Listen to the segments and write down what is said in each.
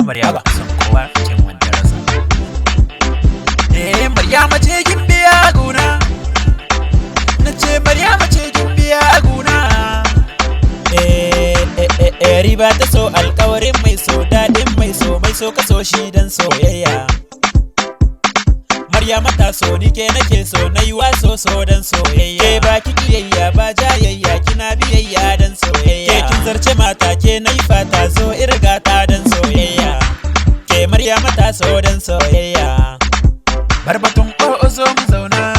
Maryama son kowa cin wanda rasa. Maryama ce gimbiya guna, nace Maryama ce gimbiya guna. Riba ta so alƙawarin mai so, daɗin mai so ka so shi dan soyayya. Maryama ta so ni ke nake so, na yi waso so dan soyayya. Ke ba ki kiyayya ba jayayya, kina biyayya dan soyayya. Ke kin zarce mata ke na yi fata, zo irga ta dan soyayya. Ke Maryama ta so dan soyayya. Barbatun o'o zo mu zauna,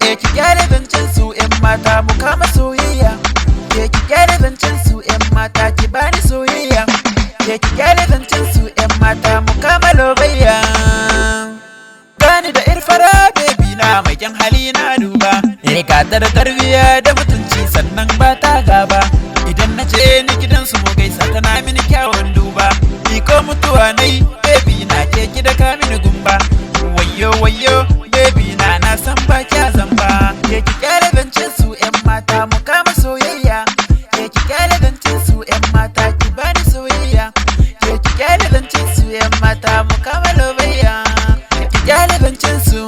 ki gyara zancen su 'yan mata mu kama soyayya. Ke ki gyara zancen su 'yan mata ki bani soyayya. Ke ki gyara zancen su 'yan mata mu kama lobayya. Gani da irfara baby na mai kyan hali na duba, ka ta da tarbiya da mutunci sannan ba ta gaba. Idan na je ni gidansu mu gaisa tana mini kyawun duba. Ni ko mutuwa nai baby na ke ki da ka mini gumba. Wayyo wayyo baby na san ba kya zamba. Ke ki kyale zancen su 'yan mata mu kama soyayya. Ke ki kyale zancen su 'yan mata ki bani soyayya. Ke ki kyale zancen su 'yan mata mu kama lobayya. Ki kyale zancen su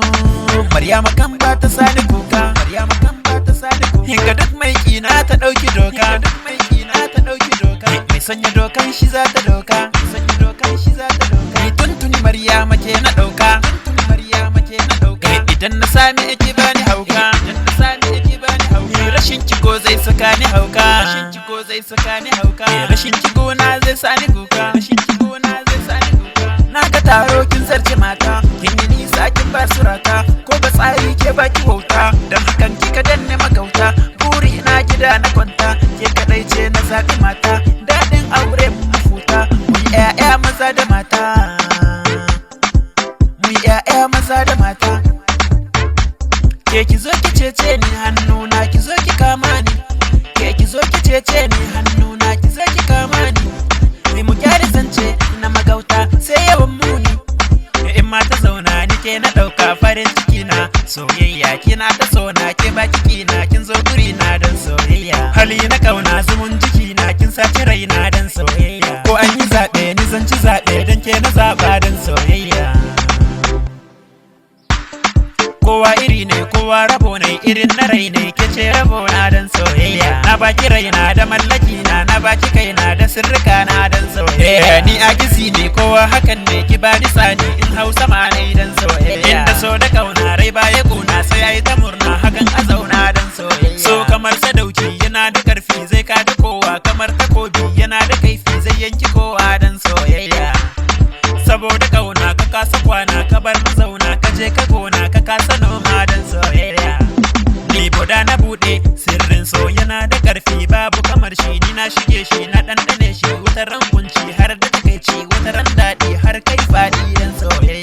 Maryama kan ba ta sani kuka, Maryama kan ba ta sani kuka. Hinga duk mai kina ta dauki doka, duk mai kina ta dauki doka. Mai sanya dokan shi za ta doka, mai sanya dokan shi za ta doka. Ni tuntuni Maryama ke na dauka, tuntuni Maryama ke na dauka. Idan na sami ki bani hauka, idan na sami ki bani hauka. Rashin ki ko zai saka ni hauka, rashin ki ko zai saka ni hauka. Rashin ki gona zai sani kuka, rashin ki gona zai sani kuka. Na ga taro kin zarce mata, kin yi nisa kin ba suraka. Ko ba tsari ke baki wauta, dan hakan kika danne magauta. Buri na gida na kwanta, ke kadai ce na zaɓi mata. Daɗin aure mu futa, mu yi 'ya'ya maza da mata, mu yi 'ya'ya maza da mata. Ke ki zo ki cece ni hannuna, ki zo ki kama ni. Ke ki zo ki cece ni hannuna, ki zo ki kama ni. Ni mu gyara zance na magauta sai yawan muni. In ma ta zauna ni ke na ɗauka farin ciki na soyayya. Kina ta sona ke baki kina, kin zo guri na dan soyayya. Hali na kauna zumun jiki na, kin saci raina dan soyayya. Ko an yi zaɓe ni zan ci zaɓe dan ke na zaɓa dan soyayya. Kowa iri ne kowa rabo ne, irin na rai ne ke ce rabo na dan soyayya. Na baki raina da mallaki na baki kaina da sirrika na dan soyayya. Ni a gisi ne kowa hakan ne, ki bani sani in hausa ma ne dan soyayya. Inda so da kauna rai baya kuna sai yayi ta murna, hakan a zauna dan soyayya. So kamar sadauki yana da karfi zai kada kowa, kamar takobi yana da kaifi zai yanki kowa dan soyayya. Saboda kauna ka kasa kwana ka bar mazauna, ka je ka gona ka kasa noma dan soyayya. Ni boda na bude sirrin so yana da karfi, babu kamar shi ni na shige shi na ɗanɗane shi. Wata ran kunci har da takaici, wata ran daɗi har kai faɗi dan soyayya.